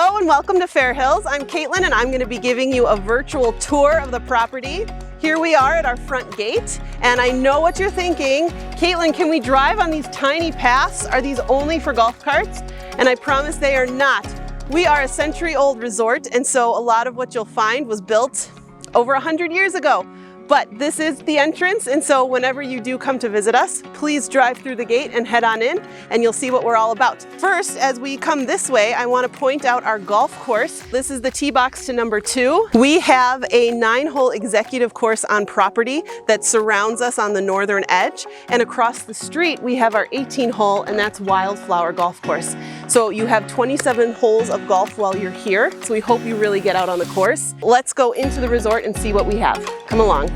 Hello and welcome to Fair Hills. I'm Caitlin and I'm going to be giving you a virtual tour of the property. Here we are at our front gate and I know what you're thinking. Caitlin, can we drive on these tiny paths? Are these only for golf carts? And I promise they are not. We are a century-old resort and so a lot of what you'll find was built over 100 years ago. But this is the entrance, and so whenever you do come to visit us, please drive through the gate and head on in, and you'll see what we're all about. First, as we come this way, I want to point out our golf course. This is the tee box to number 2. We have a 9-hole executive course on property that surrounds us on the northern edge, and across the street we have our 18-hole, and that's Wildflower Golf Course. So you have 27 holes of golf while you're here, so we hope you really get out on the course. Let's go into the resort and see what we have. Come along.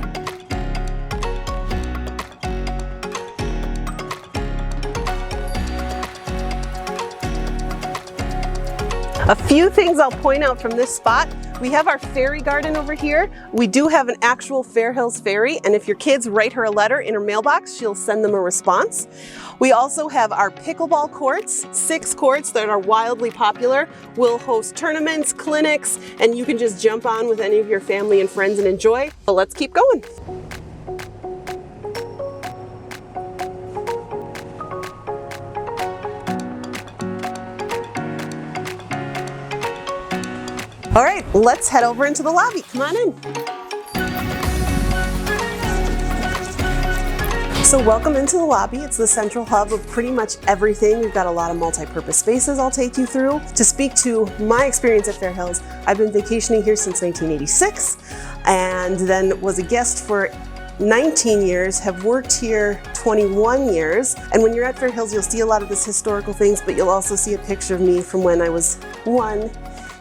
A few things I'll point out from this spot. We have our fairy garden over here. We do have an actual Fair Hills fairy, and if your kids write her a letter in her mailbox, she'll send them a response. We also have our pickleball courts, 6 courts that are wildly popular. We'll host tournaments, clinics, and you can just jump on with any of your family and friends and enjoy. But let's keep going. All right, let's head over into the lobby. Come on in. So welcome into the lobby. It's the central hub of pretty much everything. We've got a lot of multi-purpose spaces I'll take you through. To speak to my experience at Fair Hills, I've been vacationing here since 1986 and then was a guest for 19 years, have worked here 21 years. And when you're at Fair Hills, you'll see a lot of this historical things, but you'll also see a picture of me from when I was 1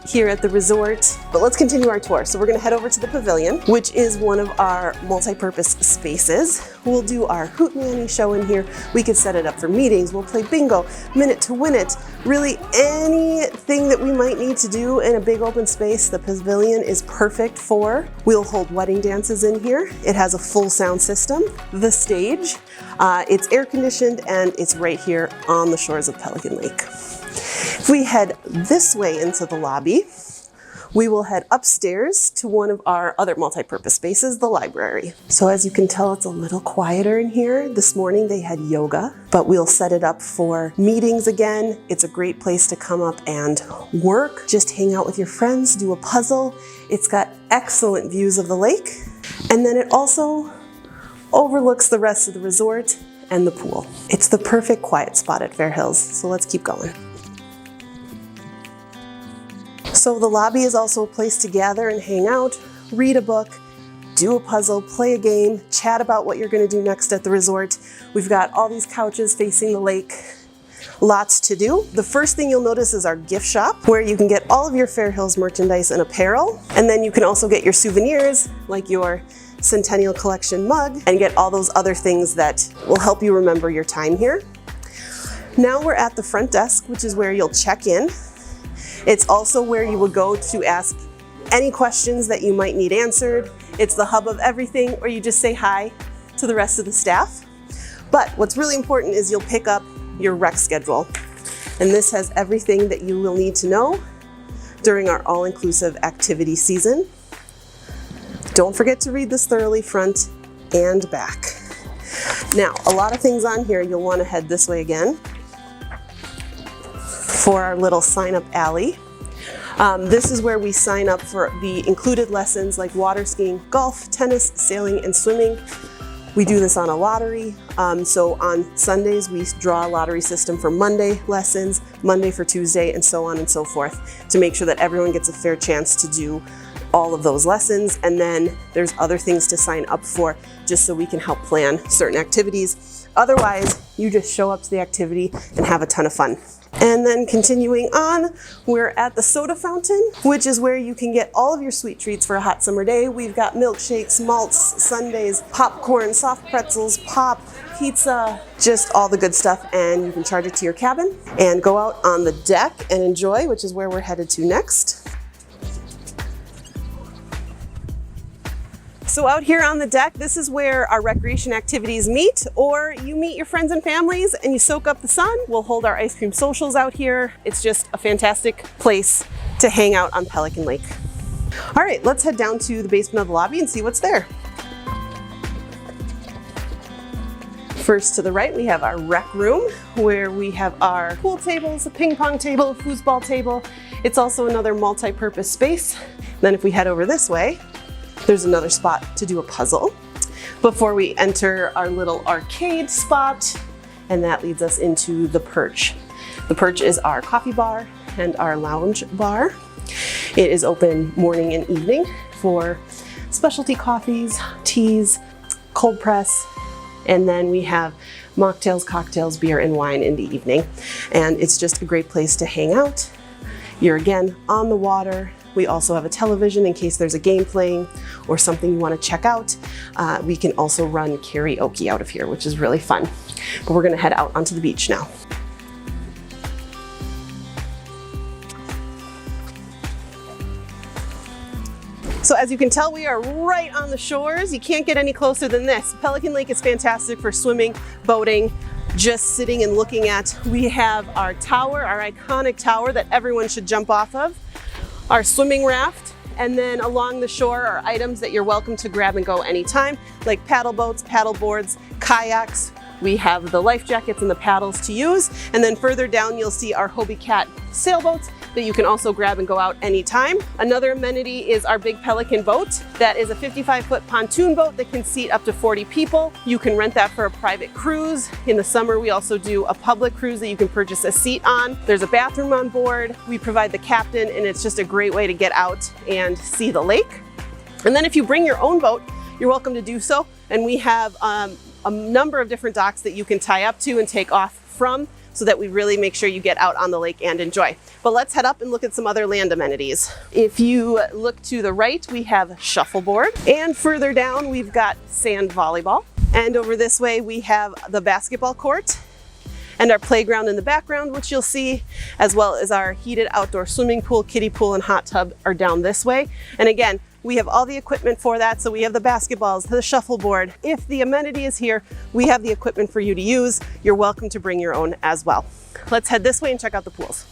here at the resort. But let's continue our tour. So we're gonna head over to the pavilion, which is one of our multi-purpose spaces. We'll do our Hootenanny show in here. We could set it up for meetings. We'll play bingo, minute to win it. Really anything that we might need to do in a big open space, the pavilion is perfect for. We'll hold wedding dances in here. It has a full sound system. The stage, it's air conditioned and it's right here on the shores of Pelican Lake. If we head this way into the lobby, we will head upstairs to one of our other multi-purpose spaces, the library. So as you can tell, it's a little quieter in here. This morning they had yoga, but we'll set it up for meetings again. It's a great place to come up and work, just hang out with your friends, do a puzzle. It's got excellent views of the lake. And then it also overlooks the rest of the resort and the pool. It's the perfect quiet spot at Fair Hills, so let's keep going. So the lobby is also a place to gather and hang out, read a book, do a puzzle, play a game, chat about what you're going to do next at the resort. We've got all these couches facing the lake, lots to do. The first thing you'll notice is our gift shop, where you can get all of your Fair Hills merchandise and apparel. And then you can also get your souvenirs, like your Centennial Collection mug, and get all those other things that will help you remember your time here. Now we're at the front desk, which is where you'll check in. It's also where you will go to ask any questions that you might need answered. It's the hub of everything, or you just say hi to the rest of the staff. But what's really important is you'll pick up your rec schedule. And this has everything that you will need to know during our all-inclusive activity season. Don't forget to read this thoroughly front and back. Now, a lot of things on here, you'll want to head this way again for our little sign-up alley. This is where we sign up for the included lessons like water skiing, golf, tennis, sailing, and swimming. We do this on a lottery. So on Sundays, we draw a lottery system for Monday lessons, Monday for Tuesday, and so on and so forth, to make sure that everyone gets a fair chance to do all of those lessons. And then there's other things to sign up for, just so we can help plan certain activities. Otherwise, you just show up to the activity and have a ton of fun. And then continuing on, we're at the soda fountain, which is where you can get all of your sweet treats for a hot summer day. We've got milkshakes, malts, sundaes, popcorn, soft pretzels, pop, pizza, just all the good stuff. And you can charge it to your cabin and go out on the deck and enjoy, which is where we're headed to next. So out here on the deck, this is where our recreation activities meet, or you meet your friends and families and you soak up the sun. We'll hold our ice cream socials out here. It's just a fantastic place to hang out on Pelican Lake. All right, let's head down to the basement of the lobby and see what's there. First to the right, we have our rec room where we have our pool tables, a ping pong table, a foosball table. It's also another multi-purpose space. Then if we head over this way, there's another spot to do a puzzle before we enter our little arcade spot, and that leads us into the Perch. The Perch is our coffee bar and our lounge bar. It is open morning and evening for specialty coffees, teas, cold press, and then we have mocktails, cocktails, beer, and wine in the evening. And it's just a great place to hang out. You're again on the water. We also have a television in case there's a game playing or something you want to check out. We can also run karaoke out of here, which is really fun. But we're going to head out onto the beach now. So as you can tell, we are right on the shores. You can't get any closer than this. Pelican Lake is fantastic for swimming, boating, just sitting and looking at. We have our tower, our iconic tower that everyone should jump off of, our swimming raft, and then along the shore are items that you're welcome to grab and go anytime, like paddle boats, paddle boards, kayaks. We have the life jackets and the paddles to use. And then further down, you'll see our Hobie Cat sailboats that you can also grab and go out anytime. Another amenity is our Big Pelican boat. That is a 55-foot pontoon boat that can seat up to 40 people. You can rent that for a private cruise. In the summer, we also do a public cruise that you can purchase a seat on. There's a bathroom on board. We provide the captain, and it's just a great way to get out and see the lake. And then if you bring your own boat, you're welcome to do so. And we have a number of different docks that you can tie up to and take off from, so that we really make sure you get out on the lake and enjoy. But let's head up and look at some other land amenities. If you look to the right, we have shuffleboard, and further down we've got sand volleyball. And over this way we have the basketball court and our playground in the background, which you'll see, as well as our heated outdoor swimming pool, kiddie pool, and hot tub are down this way. And again, we have all the equipment for that. So we have the basketballs, the shuffleboard. If the amenity is here, we have the equipment for you to use. You're welcome to bring your own as well. Let's head this way and check out the pools.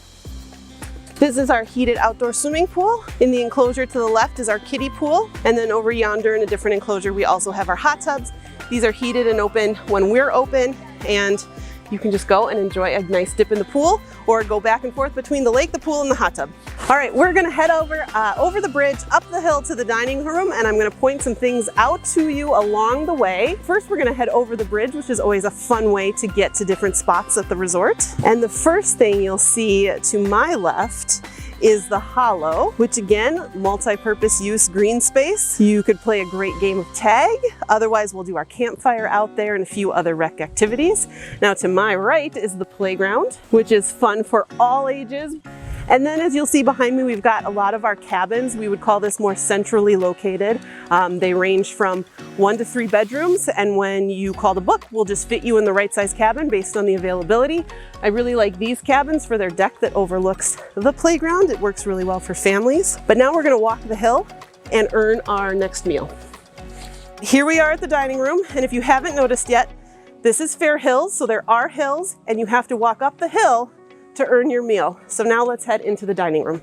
This is our heated outdoor swimming pool. In the enclosure to the left is our kiddie pool. And then over yonder in a different enclosure, we also have our hot tubs. These are heated and open when we're open, and you can just go and enjoy a nice dip in the pool or go back and forth between the lake, the pool, and the hot tub. All right, we're gonna head over the bridge, up the hill to the dining room, and I'm gonna point some things out to you along the way. First, we're gonna head over the bridge, which is always a fun way to get to different spots at the resort. And the first thing you'll see to my left is the Hollow, which again, multi-purpose use green space. You could play a great game of tag. Otherwise, we'll do our campfire out there and a few other rec activities. Now to my right is the playground, which is fun for all ages. And then as you'll see behind me, we've got a lot of our cabins. We would call this more centrally located. They range from 1 to 3 bedrooms. And when you call the book, we'll just fit you in the right size cabin based on the availability. I really like these cabins for their deck that overlooks the playground. It works really well for families. But now we're gonna walk the hill and earn our next meal. Here we are at the dining room. And if you haven't noticed yet, this is Fair Hills. So there are hills and you have to walk up the hill to earn your meal. So now let's head into the dining room.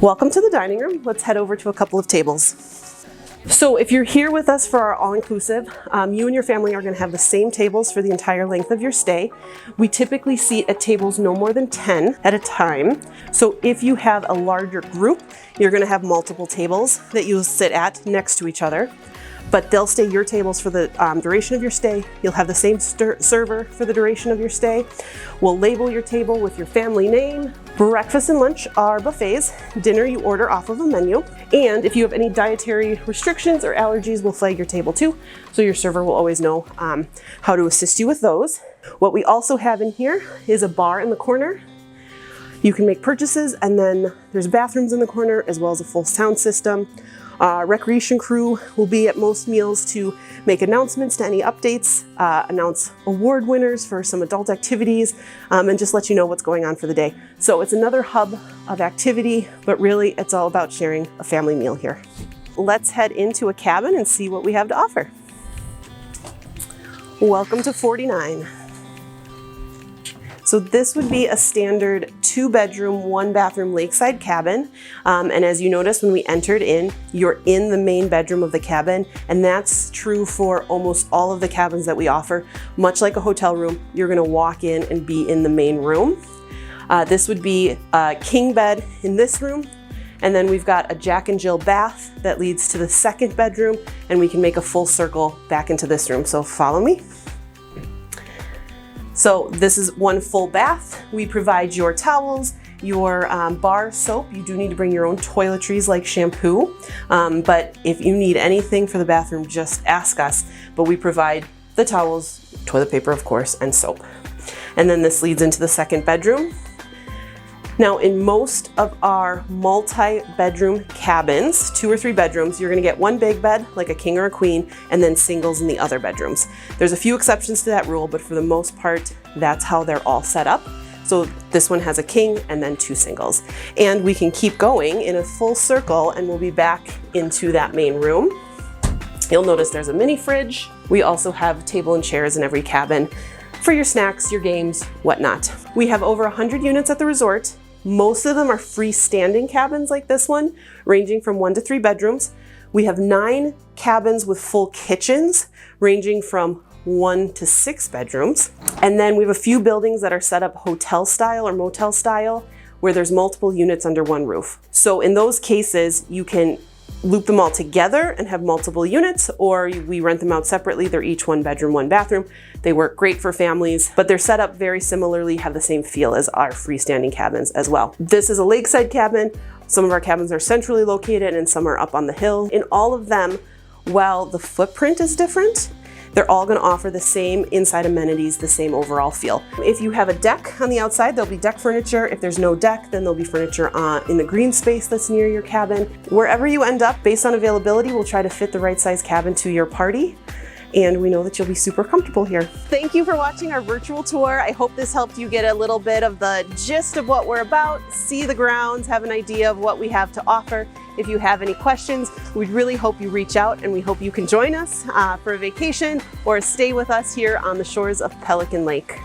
Welcome to the dining room. Let's head over to a couple of tables. So if you're here with us for our all-inclusive, you and your family are gonna have the same tables for the entire length of your stay. We typically seat at tables no more than 10 at a time. So if you have a larger group, you're gonna have multiple tables that you'll sit at next to each other. But they'll stay your tables for the duration of your stay. You'll have the same server for the duration of your stay. We'll label your table with your family name. Breakfast and lunch are buffets. Dinner you order off of a menu. And if you have any dietary restrictions or allergies, we'll flag your table too. So your server will always know how to assist you with those. What we also have in here is a bar in the corner. You can make purchases, and then there's bathrooms in the corner as well as a full sound system. Recreation crew will be at most meals to make announcements to any updates, announce award winners for some adult activities, and just let you know what's going on for the day. So it's another hub of activity, but really it's all about sharing a family meal here. Let's head into a cabin and see what we have to offer. Welcome to 49. So this would be a standard 2-bedroom, 1-bathroom lakeside cabin. And as you notice when we entered in, you're in the main bedroom of the cabin. And that's true for almost all of the cabins that we offer. Much like a hotel room, you're gonna walk in and be in the main room. This would be a king bed in this room. And then we've got a Jack and Jill bath that leads to the 2nd bedroom, and we can make a full circle back into this room. So follow me. So this is one full bath. We provide your towels, your bar soap. You do need to bring your own toiletries like shampoo. But if you need anything for the bathroom, just ask us. But we provide the towels, toilet paper, of course, and soap. And then this leads into the 2nd bedroom. Now, in most of our multi-bedroom cabins, 2 or 3 bedrooms, you're gonna get one big bed, like a king or a queen, and then singles in the other bedrooms. There's a few exceptions to that rule, but for the most part, that's how they're all set up. So this one has a king and then 2 singles. And we can keep going in a full circle, and we'll be back into that main room. You'll notice there's a mini fridge. We also have table and chairs in every cabin for your snacks, your games, whatnot. We have over 100 units at the resort. Most of them are freestanding cabins like this one, ranging from 1 to 3 bedrooms. We have 9 cabins with full kitchens, ranging from 1 to 6 bedrooms. And then we have a few buildings that are set up hotel style or motel style, where there's multiple units under one roof. So in those cases, you can loop them all together and have multiple units, or we rent them out separately. They're each 1 bedroom, 1 bathroom. They work great for families, but they're set up very similarly, have the same feel as our freestanding cabins as well. This is a lakeside cabin. Some of our cabins are centrally located and some are up on the hill. In all of them, while the footprint is different, they're all gonna offer the same inside amenities, the same overall feel. If you have a deck on the outside, there'll be deck furniture. If there's no deck, then there'll be furniture in the green space that's near your cabin. Wherever you end up, based on availability, we'll try to fit the right size cabin to your party. And we know that you'll be super comfortable here. Thank you for watching our virtual tour. I hope this helped you get a little bit of the gist of what we're about, see the grounds, have an idea of what we have to offer. If you have any questions, we'd really hope you reach out, and we hope you can join us for a vacation or stay with us here on the shores of Pelican Lake.